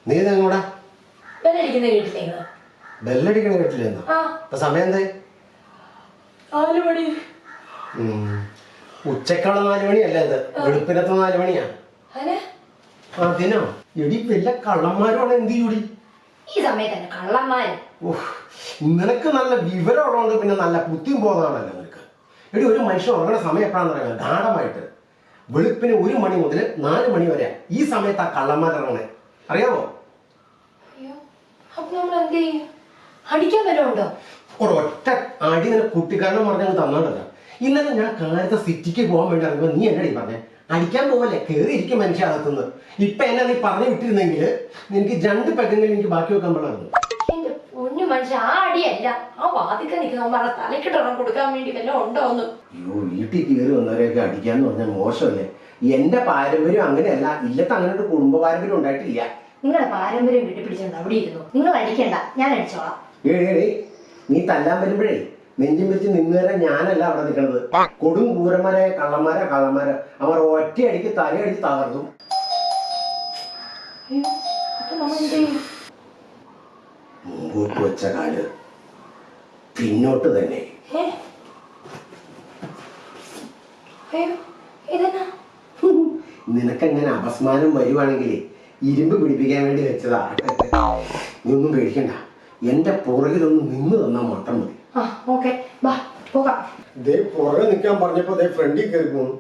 നീ ഇതെങ്ങോടാ? ബെല്ലടിക്കണ കേട്ടില്ലെന്നോ? ഇപ്പൊ സമയം എന്തായി? 4 മണി. ഉച്ചക്കുള്ള 4 മണിയല്ല ഇത്, വെളുപ്പിനത്തെ 4 മണിയാ. അതിനോ എടി വല്ല കള്ളന്മാരോടെ എന്ത് ചെയ്യൂടി ഈ സമയത്തന്നെ കള്ളന്മാര്? നിനക്ക് നല്ല വിവരമുള്ളതുകൊണ്ട് പിന്നെ നല്ല ബുദ്ധിയും ബോധമാണല്ലോ നിനക്ക്. എടി ഒരു മനുഷ്യൻ ഉറങ്ങുന്ന സമയം എപ്പോഴാന്ന് പറയാം, ഗാഠമായിട്ട് വെളുപ്പിന് 1 മണി മുതൽ 4 മണി വരെ ഈ സമയത്ത് ആ കള്ളന്മാരിറങ്ങണേ, അറിയാമോ? അടിക്കാൻ വല്ലതുണ്ടോ? ഒരൊറ്റ അടി നിന്നെ കുട്ടിക്കാരനെ പറഞ്ഞാൽ തന്നോണ്ടല്ല. ഇന്നലെ ഞാൻ കാലത്തെ സിറ്റിക്ക് പോകാൻ വേണ്ടി ഇറങ്ങുമ്പോൾ നീ എന്നടി പറഞ്ഞേ അടിക്കാൻ പോവല്ലേ, കയറിയിരിക്കും മനുഷ്യകത്തുനിന്ന്. ഇപ്പൊ എന്നെ നീ പറഞ്ഞു വിട്ടിരുന്നെങ്കിൽ നിനക്ക് 2 പെക്കെങ്കിലും എനിക്ക് ബാക്കി വെക്കാൻ പാടായിരുന്നു. എന്റെ പൊന്നു മനുഷ്യ, ആ അടിയല്ല, ആ വാതിക്ക നിൽക്കുന്ന തലക്കിട്ടണം കൊടുക്കാൻ വേണ്ടി വല്ലതും ഉണ്ടോന്ന്. അയ്യോ, വീട്ടിൽ കയറി വന്നവരെയൊക്കെ അടിക്കാന്ന് പറഞ്ഞാൽ മോശമല്ലേ? എന്റെ പാരമ്പര്യം അങ്ങനെയല്ല, ഇല്ലത്തെ അങ്ങനെ ഒരു കുടുംബ പാരമ്പര്യം ഉണ്ടായിട്ടില്ല. നിങ്ങളുടെ പാരമ്പര്യം കെട്ടിപ്പിടിച്ചോണ്ട് അവിടെ ഇരുന്നു, നിങ്ങൾ അടിക്കണ്ട, ഞാൻ അടിച്ചോളാം. നീ തല്ലാൻ വരുമ്പോഴേ നെഞ്ചും വെച്ച് നിന്നുവരെ ഞാനല്ല അവിടെ നിൽക്കുന്നത്. കൊടും കൂരന്മാരായ കള്ളന്മാരെ അവർ ഒറ്റയടിക്ക് തലയടിച്ച് തകർന്നു. മുമ്പോട്ട് വെച്ച കാല് പിന്നോട്ട് തന്നെ. നിനക്കെങ്ങനെ അപസ്മാരം വരുവാണെങ്കിൽ ഇരുമ്പ് പിടിപ്പിക്കാൻ വേണ്ടി വെച്ചതാ. നീ ഒന്നും പേടിക്കണ്ട, എന്റെ പുറകിലൊന്ന് നിന്ന് തന്നാ മാത്രം മതി. പുറകെ നിൽക്കാൻ പറഞ്ഞപ്പോ ഫ്രണ്ടിൽ കയറി പോണു.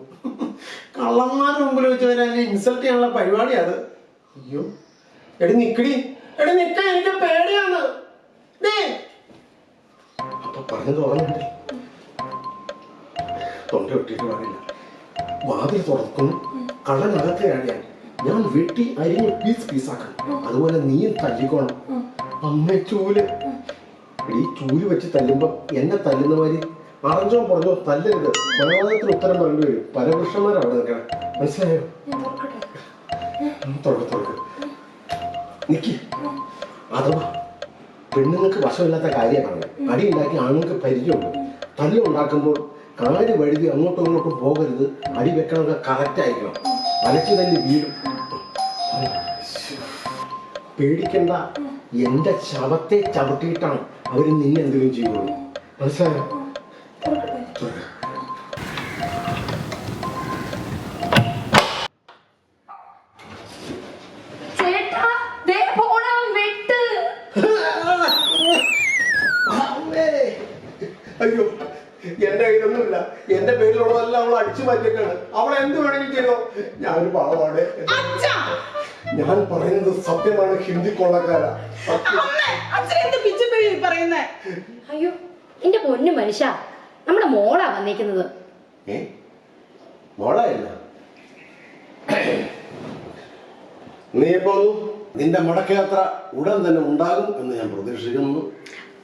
കള്ളന്മാരുടെ മുമ്പിൽ വെച്ച് വരാൻ ഇൻസൾട്ട് ചെയ്യാനുള്ള പരിപാടി അത്. അയ്യോ എടി നിക്കടി, എടി നിക്ക, എനിക്ക് പേടിയാണ്. അപ്പൊ പറഞ്ഞു തുറന്നുണ്ട്, തൊണ്ട വിട്ടിട്ട് പാടില്ല. വാതിൽ തുറക്കുന്നു, കള്ളനകത്തെ അടിയാൻ ഞാൻ വെട്ടി അരിഞ്ഞ് പീസാക്കണം. അതുപോലെ നീയും തല്ലിക്കോണം. അമ്മ ചൂല്, ഈ ചൂല് വെച്ച് തല്ലുമ്പോ എന്നെ തല്ലുന്ന മാതിരി അറിഞ്ഞോ പറഞ്ഞോ തല്ലരുത്. കൊലപാതകത്തിന് ഉത്തരം പറയേണ്ടി വരും. പരപുരുഷന്മാരവിടെ നിൽക്കണം, മനസ്സിലായോ? തുറക്ക് നിക്ക്. അഥവാ പെണ്ണുങ്ങൾക്ക് വശമില്ലാത്ത കാര്യം പറഞ്ഞു അടി ഉണ്ടാക്കി ആണുങ്ങൾക്ക് പരിചയമുണ്ട്. തല്ല് ഉണ്ടാക്കുമ്പോൾ കാല് വഴുതി അങ്ങോട്ടും ഇങ്ങോട്ടും പോകരുത്. അടി വെക്കണമൊക്കെ കറക്റ്റ് ആയിരിക്കണം. വലച്ചു തല്ലി വീടും. പേടിക്കണ്ട, എന്റെ ശവത്തെ ചവിട്ടിയിട്ടാണ് അവര് നിന്നെ എന്തെങ്കിലും ചെയ്യുള്ളൂ, മനസ്സിലായോ? അയ്യോ, എന്റെ കയ്യിലൊന്നുമില്ല. എന്റെ പേരിലുള്ളതെല്ലാം അവൾ അടിച്ചു മാറ്റിയേക്കാണ്. അവളെ എന്ത് വേണമെങ്കിലും ചെയ്തോ, ഞാനൊരു പാവമാണ്. ഞാൻ പറയുന്നത് സത്യമാണ്. ഹിന്ദി കൊള്ളക്കാരാ. അയ്യോ എന്റെ പൊന്നു മനുഷ്യ, നമ്മുടെ മോളാ വന്നേക്കുന്നത്. മോളായില്ല, നീ ഇപ്പോ നിന്റെ മടക്കയാത്ര ഉടൻ തന്നെ ഉണ്ടാകും എന്ന് ഞാൻ പ്രതീക്ഷിക്കുന്നു.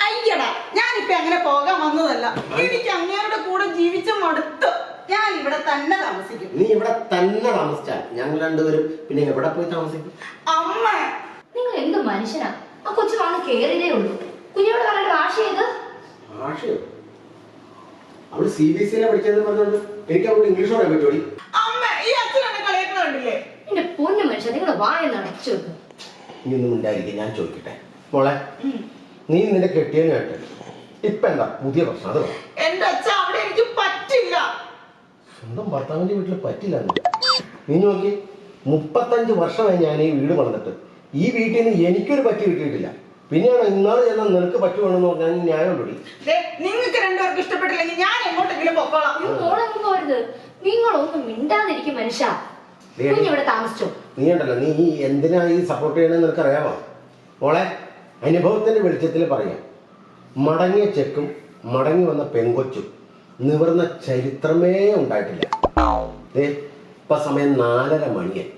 അയ്യടാ, ഞാനിപ്പോ അങ്ങനെ പോകാൻ വന്നതല്ല. എനിക്ക് അങ്ങേരുടെ കൂടെ ജീവിച്ച മടുത്ത് ഞാൻ ഇവിടെ തന്നെ താമസിക്കും. നീ ഇവിടെ തന്നെ താമസിച്ചാൽ ഞങ്ങൾ രണ്ടുപേരും പിന്നെ എവിടെ പോയി താമസിക്കും? അമ്മ, നിങ്ങൾ എന്ത് മനുഷ്യനാ? ആ കൊച്ചു വന്ന് കേറിയതേ ഉള്ളൂ. കുഞ്ഞോട് പറഞ്ഞിട്ട് ഭാഷ ചെയ്ത് ഭാഷയോ? അവള് CBSE പഠിച്ചതെന്ന് പറഞ്ഞോണ്ട് എനിക്ക് അവളോട് ഇംഗ്ലീഷ് പറയാൻ പറ്റുമോ? അമ്മ, ഈ അച്ഛൻ എന്നെ കളിയാക്കണുണ്ടല്ലേ? എന്റെ പൊന്നു മനുഷ്യ, നിങ്ങൾ വായെന്ന് അടച്ചു വെക്കും. ഇനി ഒന്നും ഉണ്ടായിരിക്കും. ഞാൻ ചോദിക്കട്ടെ മോളെ, നീ നിന്റെ കെട്ടിയനായിട്ട് ഇപ്പൊ എന്താ പുതിയ പ്രശ്നം? അത് എന്റെ അച്ഛ, അവിടെ എനിക്ക് പറ്റില്ല. സ്വന്തം ഭർത്താവിന്റെ വീട്ടിൽ പറ്റില്ല. നീ നോക്കി, 35 വർഷമായി ഞാൻ ഈ വീട് പണിതിട്ട് ഈ വീട്ടിൽ നിന്ന് എനിക്കൊരു പറ്റി കിട്ടിയിട്ടില്ല. പിന്നെയാണ് ഇന്നാള് ചെന്നാൽ നിനക്ക് പറ്റുവാണെന്ന് പറഞ്ഞാൽ ന്യായം കൂടി. നിങ്ങൾക്ക് രണ്ടുപേർക്ക് ഇഷ്ടപ്പെട്ടില്ലെങ്കിൽ ഞാൻ എങ്ങോട്ടെങ്കിലും പൊക്കോളാം. നിങ്ങളൊന്നും മിണ്ടാതിരിക്കും മനുഷ്യ. കുഞ്ഞിവിടെ താമസിച്ചോ? നീ ഉണ്ടല്ലോ, നീ എന്തിനാ ഈ സപ്പോർട്ട് ചെയ്യണമെന്ന് നിനക്ക് അറിയാമോ? മോളെ, അനുഭവത്തിന്റെ വെളിച്ചത്തിൽ പറയാം, മടങ്ങിയ ചെക്കും മടങ്ങി വന്ന പെങ്കൊച്ചും നിവർന്ന ചരിത്രമേ ഉണ്ടായിട്ടില്ല. ഇപ്പൊ സമയം 4:30 മണിയായി.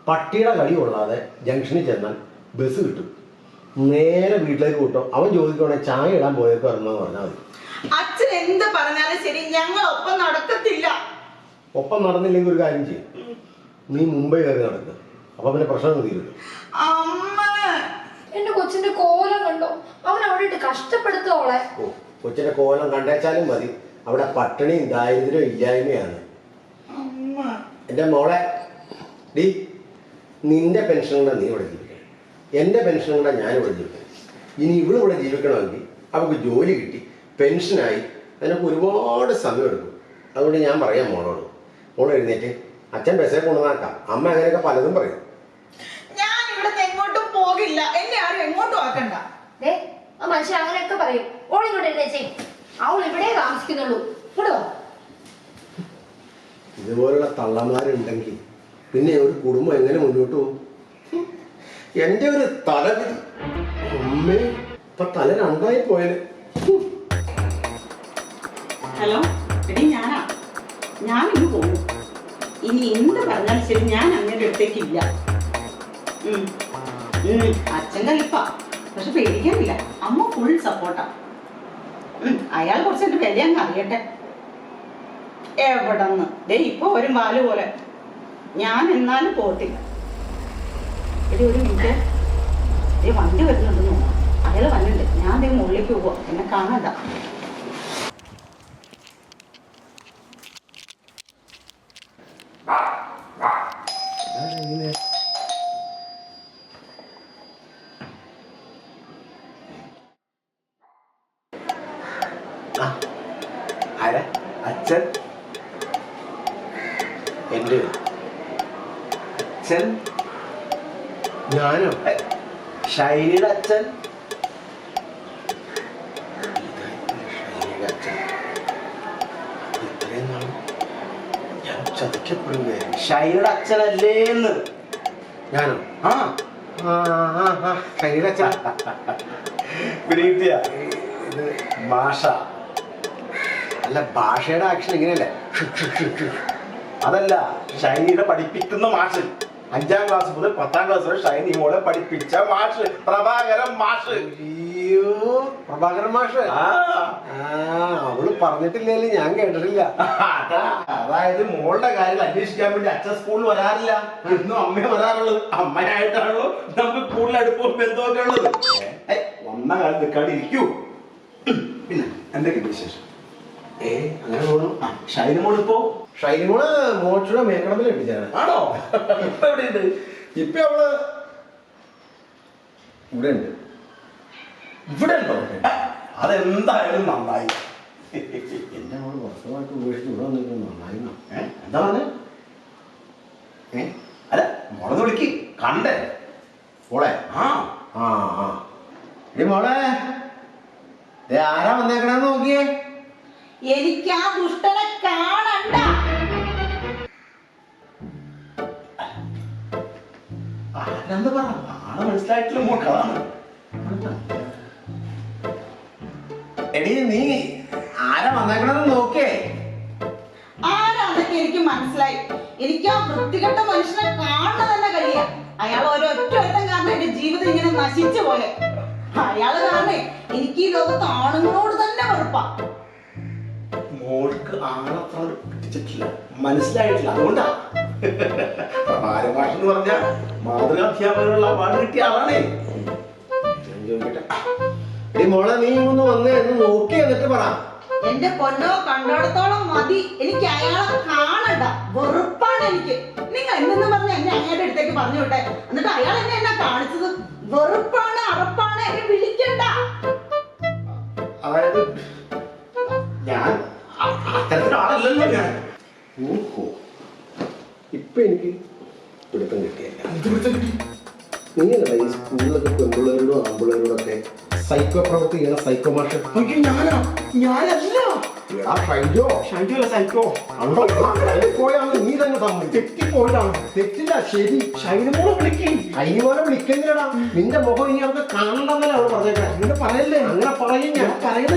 പട്ടിയുടെ കടി കൊള്ളാതെ ജംഗ്ഷനിൽ ചെന്നാൽ ബസ് കിട്ടും. നേരെ വീട്ടിലേക്ക് കൂട്ടോ. അവൻ ചോദിക്കുവാണെങ്കിൽ ചായ ഇടാൻ പോയേക്കാരെന്ന് പറഞ്ഞാൽ മതി. അച്ഛൻ എന്ത് പറഞ്ഞാലും ശരി, ഞങ്ങൾ ഒപ്പം നടക്കത്തില്ല. ഒപ്പം നടന്നില്ലെങ്കിൽ ഒരു കാര്യം ചെയ്യും, നീ മുംബൈ കയറി നടക്കുക. അപ്പൊ പിന്നെ പ്രശ്നം തീരുന്നു. എന്റെ കൊച്ചിന്റെ കോലം കണ്ടോ? അവൻ അവിടെ ഇട്ട് കഷ്ടപ്പെടുത്തോളെ. കൊച്ചിന്റെ കോലം കണ്ടേച്ചാലും മതി. അവിടെ പട്ടിണിയും ദാരിദ്ര്യവും ഇല്ലായ്മയാണ്. എന്റെ മോളെ, നിന്റെ പെൻഷൻ കൂടെ നീ ഇവിടെ ജീവിക്കണം, എൻ്റെ പെൻഷൻ കൂടെ ഞാൻ ഇവിടെ ജീവിക്കണം. ഇനി ഇവിടെ ജീവിക്കണമെങ്കിൽ അവൾക്ക് ജോലി കിട്ടി പെൻഷനായി അതിനൊക്കെ ഒരുപാട് സമയം എടുക്കും. അതുകൊണ്ട് ഞാൻ പറയാം മോളോട്, മോൾ എഴുന്നേറ്റ്, അച്ഛൻ ബസ്സേ കൊണ്ടുവന്നാക്കാം. അമ്മ അങ്ങനെയൊക്കെ പലതും പറയും. ഞാൻ ഇവിടെ എങ്ങോട്ടും പോകില്ല, എന്നെ ആരും എങ്ങോട്ടും ആക്കണ്ട. ആ മനുഷ്യൻ അങ്ങനെയൊക്കെ പറയും. ഓളിങ്ങോട്ട് എഴുന്നേച്ചേ, അവൾ ഇവിടെ താമസിക്കുന്നുള്ളൂ. ഇവിടുവോ? ഇതുപോലുള്ള തള്ളമാരുണ്ടെങ്കിൽ പിന്നെ ഒരു കുടുംബം എങ്ങനെ മുന്നോട്ട് പോകും? എൻ്റെ ഒരു തലവിധി അമ്മേ, ഇപ്പൊ തല രണ്ടായി പോയത്. ഹലോ എടി, ഞാനിന്ന് പോകും. ഇനി എന്ത് പറഞ്ഞാലും ശരി, ഞാൻ അങ്ങനെ അടുത്തേക്കില്ല. അച്ഛൻ കലിപ്പാ, പക്ഷെ പേടിക്കാനില്ല. അമ്മ ഫുൾ സപ്പോർട്ടാ. അയാൾ കുറച്ച് എന്റെ വില അങ്ങ് അറിയട്ടെ. എവിടെന്ന് ഇപ്പൊ ഒരു മാല് പോലെ ഞാൻ എന്നാലും പോകത്തില്ല. എടി ഒരു മിനിറ്റ്, വണ്ടി വരുന്നുണ്ടെന്ന് തോന്നുന്നു. അയാൾ വന്നിട്ടുണ്ട്. ഞാൻ മുകളിലേക്ക് പോവാ, എന്നെ കാണാതാ. അച്ഛൻ എൻ്റെ അച്ഛൻ ഞാനോ? ഷൈനിയുടെ അച്ഛൻ. ഷൈനിയുടെ അച്ഛൻ ഇത്രയും നാൾ ഞാൻ ചതിക്കപ്പെടുകയായിരുന്നു. ഷൈനിയുടെ അച്ഛനല്ലേന്ന്. ഞാനോ? ആ ഷൈനിയുടെ അച്ഛൻ. ഇത് ഭാഷ അല്ല, ഭാഷയുടെ ആക്ഷൻ ഇങ്ങനെയല്ലേ? അതല്ല, ഷൈനിയുടെ പഠിപ്പിക്കുന്ന മാഷ്. 5ാം ക്ലാസ് മുതൽ 10ാം ക്ലാസ് വരെ ഷൈനി മോളെ പഠിപ്പിച്ച മാഷ് പ്രഭാകരൻ മാഷ്. അയ്യോ, പ്രഭാകരൻ മാഷ്. അവള് പറഞ്ഞിട്ടില്ലേലും ഞാൻ കേട്ടിട്ടില്ല. അതായത് മോളുടെ കാര്യങ്ങൾ അന്വേഷിക്കാൻ വേണ്ടി അച്ഛൻ സ്കൂളിൽ വരാറില്ല, എന്നും അമ്മ വരാറുള്ളത്. അമ്മയായിട്ടാണല്ലോ നമുക്ക് കൂടുതൽ അടുപ്പവും ബന്ധമൊക്കെ ഉള്ളത്. ഒന്ന കാലം നിൽക്കാണ്ട് ഇരിക്കൂ. പിന്നെ എന്തൊക്കെയുണ്ട് വിശേഷം? അങ്ങനെ പോകണം. ഷൈനിമോള് മോച്ചുടെ മേക്കടമ്പിൽ എത്തിച്ചാണ്. ആണോ? ഇപ്പൊ എവിടെയുണ്ട്? ഇപ്പൊ അവള് ഇവിടെ ഉണ്ട്. ഇവിടെ ഉണ്ടോ? അതെന്തായാലും നന്നായി. എന്റെ മോള് വർഷമായിട്ട് ഉപേക്ഷിച്ച് ഇവിടെ വന്നിട്ട് നന്നായിരുന്നു. എന്താ പറഞ്ഞ? അല്ല, മോളെന്ന് വിളിക്ക്, കണ്ടേ മോളെ. മോളെ ആരാ വന്നേക്കണെന്ന് നോക്കിയേ. എനിക്ക് ആ ദുഷ്ടനെ കാണണ്ട. ആരാന്ന് പറ, ആളെ മനസ്സിലായിട്ടില്ല മോൾക്കതാണ്. എടീ, നീ ആരാ വന്നേക്കണെന്ന് നോക്കിയേ. ആരാന്നൊക്കെ എനിക്ക് മനസ്സിലായി. എനിക്ക് ആ വൃത്തികെട്ട മനുഷ്യനെ കാണുന്ന തന്നെ കഴിയാ. അയാൾ ഒരൊറ്റ കാരണം എന്റെ ജീവിതം ഇങ്ങനെ നശിച്ചു പോയെ. അയാള് കാരണേ എനിക്ക് ഈ ലോകത്ത് ആണുങ്ങളോട് തന്നെ വെറുപ്പാ. മോൾക്ക് ആളത്ര പിടിച്ചിട്ടില്ല, മനസ്സിലായിട്ടില്ല. അതുകൊണ്ടാ ഭാഷ എന്ന് പറഞ്ഞ മാതൃകാധ്യാപകനുള്ള അവാർഡ് കിട്ടിയ ആളാണേ. മോളെ, നീ ഒന്ന് വന്നേ, എന്ന് നോക്കി എന്നിട്ട് പറ. എന്റെ പൊന്നോ, കണ്ടോടത്തോളം മതി. എനിക്ക് അയാളെ കാണണ്ട, വെറുപ്പാണ് എനിക്ക്. നിങ്ങൾ എന്തെന്ന് പറഞ്ഞ് എന്നെ അങ്ങയുടെ അടുത്തേക്ക് പറഞ്ഞു വിട്ടെ. എന്നിട്ട് അയാൾ എന്നെ കാണിച്ചത് വെറുപ്പാണ്, അറപ്പാണ്. എന്നെ വിളിക്കണ്ട. അതായത് ഞാൻ അത്തരത്തിലാണല്ലോ ഞാൻ. ഇപ്പൊ എനിക്ക് പിടുത്തം കിട്ടിയല്ല. നീയല്ല ഈ സ്കൂളിലൊക്കെ പെൺപിള്ളേരോടും ആൺപിള്ളേരോടൊക്കെ സൈക്കോ പ്രവൃത്തി ചെയ്യണ സൈക്കോ മാഷ്. ഞാനല്ല സൈക്കോ. നീ തന്നെ തെറ്റിപ്പോയതാണ്. തെറ്റില്ല, ശരി. ഷൈനിമോളെ വിളിക്കും. ഷൈനിമോളെ വിളിക്കുന്നില്ലടാ. നിന്റെ മുഖം ഇനി അവർക്ക് കാണണ്ടെന്നല്ലേ അവള് പറഞ്ഞേക്കാം. അങ്ങനെ പറയല്ലേ? അങ്ങനെ പറയും. ഞാൻ പറയുന്ന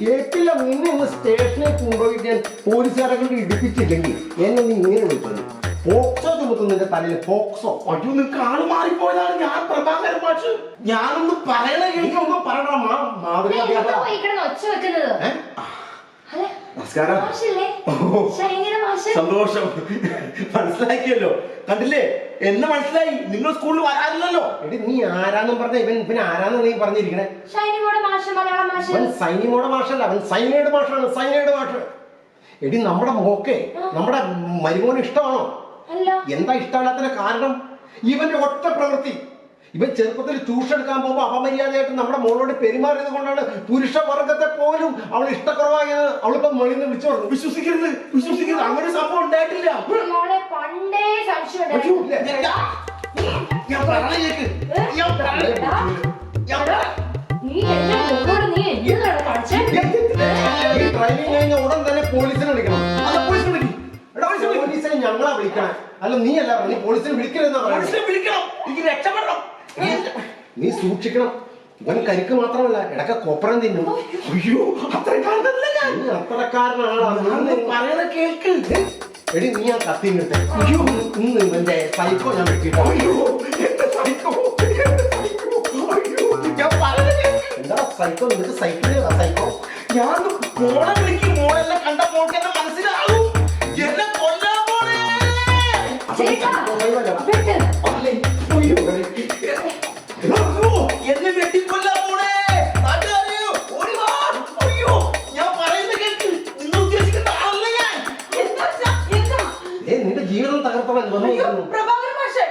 കേൾക്കില്ല. നിന്നെ ഒന്ന് സ്റ്റേഷനിൽ കൊണ്ടുപോയി ഞാൻ പോലീസുകാരെ കൊണ്ട് ഇടിപ്പിച്ചില്ലെങ്കിൽ എന്നെ നീ ഇങ്ങനെ വിളിച്ചത്. പോക്സോ ചുമത്തുന്നതിന്റെ തലയിൽ പോക്സോ. അയ്യോ, നിങ്ങൾക്ക് ആള് മാറിപ്പോയതാണ്. ഞാൻ പ്രഭാകരൻ മാഷ്. ഞാനൊന്ന് പറയണേ, എനിക്കൊന്നും പറയണം. നമസ്കാരം. സന്തോഷം, മനസ്സിലാക്കിയല്ലോ. കണ്ടില്ലേ, എന്നെ മനസ്സിലായി. നിങ്ങൾ സ്കൂളിൽ വരാറില്ലല്ലോ. എടി, നീ ആരാന്നും പറഞ്ഞ ഇവൻ ആരാന്ന് നീ പറഞ്ഞിരിക്കണേ? സൈനിമോടെ മാഷല്ല, അവൻ സൈനൈഡ് മാഷാണ്. സൈനൈഡ് മാഷ്. എടി, നമ്മുടെ മോക്കെ നമ്മുടെ മരുമോന് ഇഷ്ടമാണോ? എന്താ ഇഷ്ടമല്ലാത്തതിന്റെ കാരണം? ഇവന്റെ ഒറ്റ പ്രവൃത്തി. ഇവൻ ചെറുപ്പത്തിൽ ട്യൂഷൻ എടുക്കാൻ പോകുമ്പോൾ അപമര്യാദയായിട്ട് നമ്മുടെ മോളോട് പെരുമാറിയത് കൊണ്ടാണ് പുരുഷവർഗത്തെ പോലും അവൾ ഇഷ്ടക്കുറവായത്. അവളിപ്പോ മോളിൽ നിന്ന് വിളിച്ചു പറഞ്ഞു. വിശ്വസിക്കരുത്, അങ്ങനെ സംഭവം ഉണ്ടായിട്ടില്ല. മോളെ പണ്ടേ സംശയം നീ എന്റെ മോളോട് നീ എന്താണ് കാണിച്ചേ? ഈ ട്രെയിനിങ് കഴിഞ്ഞ ഉടൻ തന്നെ പോലീസിനെ വിളിക്കണം. പോലീസിനെ ഞങ്ങളാ വിളിക്കണം, അല്ല നീ അല്ല. നീ പോലീസിനെ വിളിക്കരുതെന്നാ പറയുന്നത്. നീ സൂക്ഷിക്കണം. ഇവൻ കരിക്ക് മാത്രമല്ല, ഇടയ്ക്ക് കൊപ്പരം തിന്നും. അയ്യോ, അത്രക്കാരനാണ് പറയുന്ന കേൾക്ക്. എടി നീ ആ കത്തി നിർത്തേ. അയ്യോ, ഇന്ന് ഇവന്റെ സൈക്കോ ഞാൻ വെട്ടിട്ടോ. എന്താ സൈക്കോ? നിനക്ക് സൈക്കിളാ സൈക്കോ? ഞാൻ മോളെ വിളിക്കും. മോളെല്ലാം കണ്ട മോൾക്ക് എന്നെ മനസ്സിലാവും. എന്നെ കൊല്ലാൻ പോണേ. എന്നെ വെട്ടിക്കൊല്ലാൻ പോണേ. നാട്ടുകാരെയോ ഓടിവാ. അയ്യോ, ഞാൻ പറയുന്നത് കേൾക്ക്. നിങ്ങൾ ഉദ്ദേശിക്കുന്ന ആളല്ല ഞാൻ. നിന്റെ ജീവിതം തകർത്തവൻ വന്നു. പ്രഭാകരൻ മാഷേ,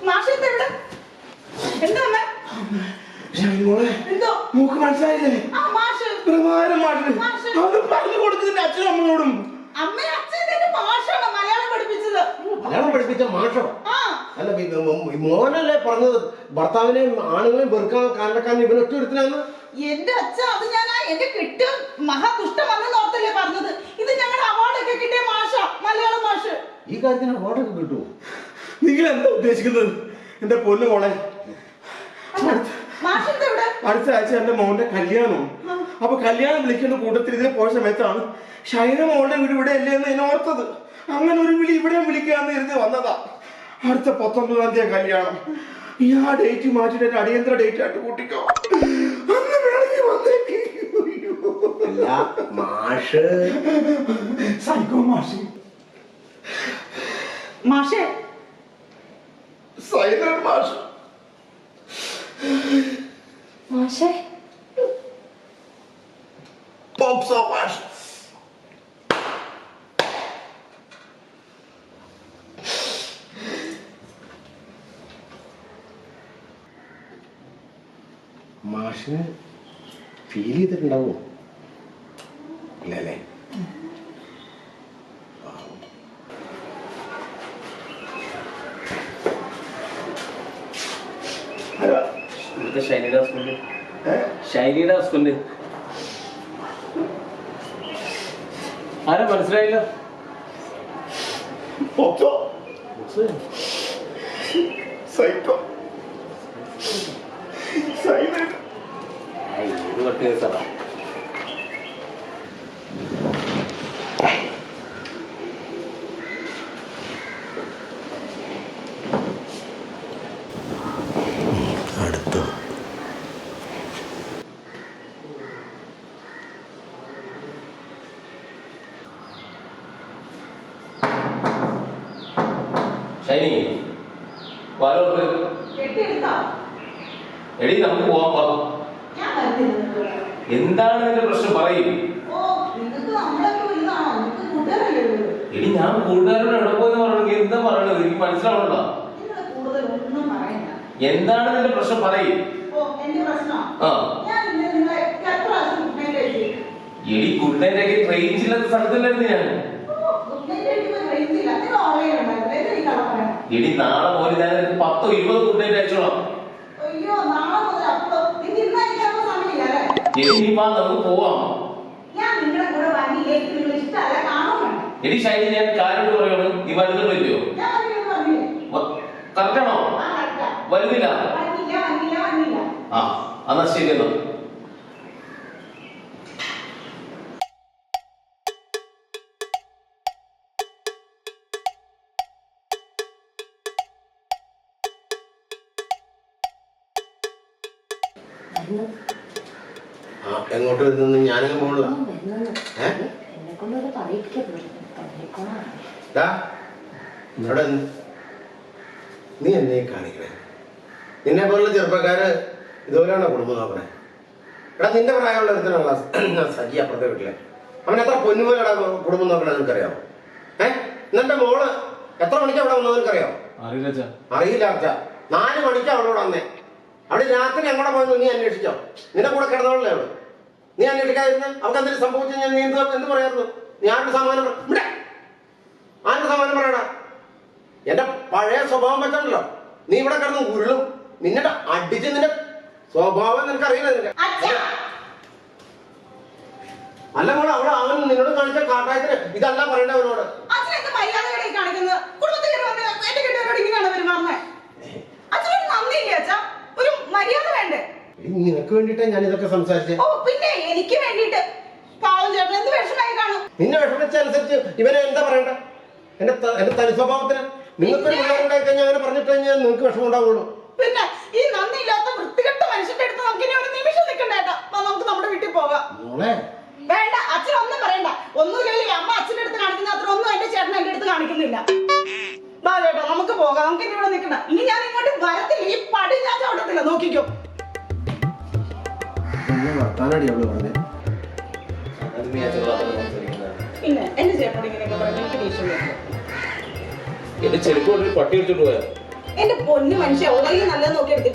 മാഷ് എവിടെ? എന്താ അമ്മ? മോളെ എന്തോ മൂക്ക് മനസ്സിലായില്ലേ? ആ മാഷ് പ്രഭാകരൻ മാഷ് അത് പറഞ്ഞു കൊടുക്കുന്നതിന്റെ അച്ഛനും അമ്മയോടും. അമ്മ അച്ഛൻ മാഷാണ് മലയാളം പഠിപ്പിച്ചത്. മലയാളം പഠിപ്പിച്ച മാഷോ? ആ അല്ല, മോനല്ലേ പറഞ്ഞത് ഭർത്താവിനെയും ആണുങ്ങളെയും വെറുക്കാൻ കാരണക്കാരൻ ഇവൻ ഒറ്റ ഒരുത്തിനാന്ന്? എന്റെ അച്ഛൻ അത് ഞാൻ എന്റെ കിട്ടും മഹാദുഷ്ടമെന്ന് ഓർത്തല്ലേ പറഞ്ഞത്. ഇത് ഞങ്ങളുടെ അവാർഡൊക്കെ കിട്ടിയ മാഷ, മലയാളം മാഷ്. ഈ കാര്യത്തിന് അവാർഡൊക്കെ കിട്ടുമോ? നിങ്ങൾ എന്താ ഉദ്ദേശിക്കുന്നത്? എന്റെ പൊന്നു മോളെ, അടുത്ത ആഴ്ച എന്റെ മോന്റെ കല്യാണം. അപ്പൊ കല്യാണം വിളിക്കുന്ന കൂട്ടത്തിൽ ഇതിന് പോയ സമയത്താണ് ഷൈന മോളുടെ വീട് ഇവിടെ അല്ലേ എന്ന് ഞാൻ ഓർത്തത്. അങ്ങനെ ഒരു വിളി ഇവിടെ വിളിക്കാന്ന് കരുതി വന്നതാ. അടുത്ത 19-ാം തീയതി കല്യാണം. ഈ ആ ഡേറ്റ് മാറ്റിട്ട് അടിയന്തര ഡേറ്റ് ആയിട്ട് കൂട്ടിക്കോ. അന്ന് വേണമെങ്കിൽ വന്നേക്ക്. അല്ല മാഷ്, സൈക്കോ മാഷ്, മാഷേ സൈലന്റ് മാഷ്, മാഷേ പോപ്സോ മാഷ്. മാഷിന് ഫീൽ ചെയ്തിട്ടുണ്ടാവോ? ഇല്ലല്ലേ? ഷൈനിയുടെ ഹസ്ബൻഡ് ആരാ മനസ്സിലായില്ല? പോപ്സോ സൈക്കോ സൈലന്റ്. ഇത് കട്ട് കേസാണ്. അടുത്ത് ഷൈനി വാലോട്ട് എടി നമുക്ക് പോവാൻ പറ. എന്താണ് നിന്റെ പ്രശ്നം? പറയും. എടി ഞാൻ കൂട്ടുകാരോട് എവിടെ പോയെന്ന് പറയണെങ്കിൽ എന്താ പറയണത്? എനിക്ക് മനസ്സിലാവണല്ലോ. എന്താണ് നിന്റെ പ്രശ്നം? പറയും. ആ എടി ഗുഡ് നൈറ്റ് ഒക്കെ റേഞ്ച് ഇല്ലാത്ത സ്ഥലത്തല്ലായിരുന്നു ഞാൻ. എടി നാളെ പോലെ ഞാൻ 10-20 ഗുഡ് നൈറ്റ് അയച്ചോളാം. എടി നീ വാ, നമുക്ക് പോവാം. എടി ഷൈനി, ഞാൻ കാര്യം പറയാണ്. നീ വരുന്നുണ്ടോ ഇല്ലയോ? കറക്റ്റാണോ? വരുന്നില്ല? ആ എന്നാ ശരി. എന്നാ എങ്ങോട്ട് വരുന്നെന്ന് ഞാനങ്ങ് പോകണില്ല. എന്നെ കൊണ്ടൊരു പറയിപ്പിക്കപ്പെടും. നീ എന്നെ കാണിക്കണേ. നിന്നെ പോലുള്ള ചെറുപ്പക്കാര് ഇതുപോലെയാണോ കുടുംബം നോക്കണേ? എടാ, നിന്റെ പ്രായമുള്ള ഒരുത്തനാണോ സജി അപ്പുറത്തെ വീട്ടിലെ? അവൻ എത്ര പൊന്നുപോലെടാ കുടുംബം നോക്കണേ നിനക്കറിയാമോ? എന്നിട്ട് മോള് എത്ര മണിക്ക് അവിടെ വന്നത് നിനക്കറിയാമോ? അറിയില്ല അച്ഛാ. അറിയില്ല അച്ഛാ. 4 മണിക്കാ അവളോട് വന്നേ. അവിടെ രാത്രി എങ്ങോടെ പോയെന്ന് നീ അന്വേഷിച്ചോ? നിന്റെ കൂടെ കിടന്നോളല്ലേ അവള്? നീ അന്വേഷിക്കാതിരുന്ന് അവൾക്ക് എന്തെങ്കിലും സംഭവിച്ചു ഞാൻ നീ എന്ത് പറയായിരുന്നു? നീ ആരുടെ സമാനം ഇവിടെ ആരുടെ സമാനം പറയടാ? എന്റെ പഴയ സ്വഭാവം വെച്ചോണ്ടല്ലോ നീ ഇവിടെ കിടന്ന് ഉരുളും. നിന്നെ അടിച്ച് നിന്റെ സ്വഭാവം നിനക്ക് അറിയില്ല. നിനക്ക് അല്ല മോളെ അവള് അവൻ നിന്നോട് കാണിച്ച കാട്ടായത്തിന് ഇതല്ല പറയണ്ട അവനോട്. അച്ഛനെന്ത് മര്യാദകളെ കാണിക്കുന്നത്? കുടുംബത്തിൽ വന്ന് എന്റെ കെട്ടിയവരോട് ഇങ്ങനെയാണ് പെരുമാറുന്നത്. അച്ഛനൊരു നന്ദിയില്ലേ അച്ഛാ? ഒരു മര്യാദ വേണ്ടേ? നിനക്ക് വേണ്ടിട്ടാ ഞാൻ ഇതൊക്കെ സംസാരിച്ചേ. ഓ പിന്നെ എനിക്ക് വേണ്ടിട്ട്. പാവം ചേട്ടൻ എന്ത് വിഷമായി കാണും. നിന്നെ വിഷമിച്ചനുസരിച്ച് ഇവനെ എന്താ പറയണ്ട? എന്റെ തനി സ്വഭാവത്തിന് നിങ്ങൾക്കൊരു പിള്ളേരുണ്ടായി കഴിഞ്ഞാൽ അങ്ങനെ പറഞ്ഞിട്ട് കഴിഞ്ഞാൽ നിങ്ങൾക്ക് വിഷമം ഉണ്ടാവുള്ളൂ. പിന്നെ ഈ നന്ദിയില്ലാത്ത വൃത്തികെട്ട മനുഷ്യന്റെ അടുത്ത് നമുക്ക് ഇനി ഒരു നിമിഷം നിൽക്കണ്ടേട്ടാ. നമുക്ക് നമ്മുടെ വീട്ടിൽ പോകാം. വേണ്ട അച്ഛനൊന്നും പറയണ്ട. ഒന്നുമില്ലെങ്കിൽ അമ്മ അച്ഛൻ്റെ അടുത്ത് കാണിക്കുന്ന അത്ര ഒന്നും എന്റെ ചേട്ടൻ എന്റെ അടുത്ത് കാണിക്കുന്നില്ല. വാ ചേട്ടാ നമുക്ക് പോകാം. നമുക്ക് ഇനി ഇവിടെ നിൽക്കണ്ട. ഇനി ഞാൻ ഇങ്ങോട്ട് വരത്തില്ല. ഈ പടി ഞാൻ ചവിട്ടത്തില്ല. നോക്കിക്കോ. വർത്താനടി അവള് പറഞ്ഞേ. അത് നീ അച്ഛനോട് അതൊന്നും സംസാരിക്കുന്നതാണ്. പിന്നെ എന്റെ ചേട്ടനോട് ഇങ്ങനെയൊക്കെ പറഞ്ഞു എനിക്ക് ദേഷ്യം വരും. എന്റെ ചെരുപ്പ് കൊണ്ട് ഒരു പട്ടി എടുത്തോണ്ട് പോയാ. എന്റെ പൊന്നു മനുഷ്യ ഉടനെ നല്ലത് നോക്കിയെടുത്ത്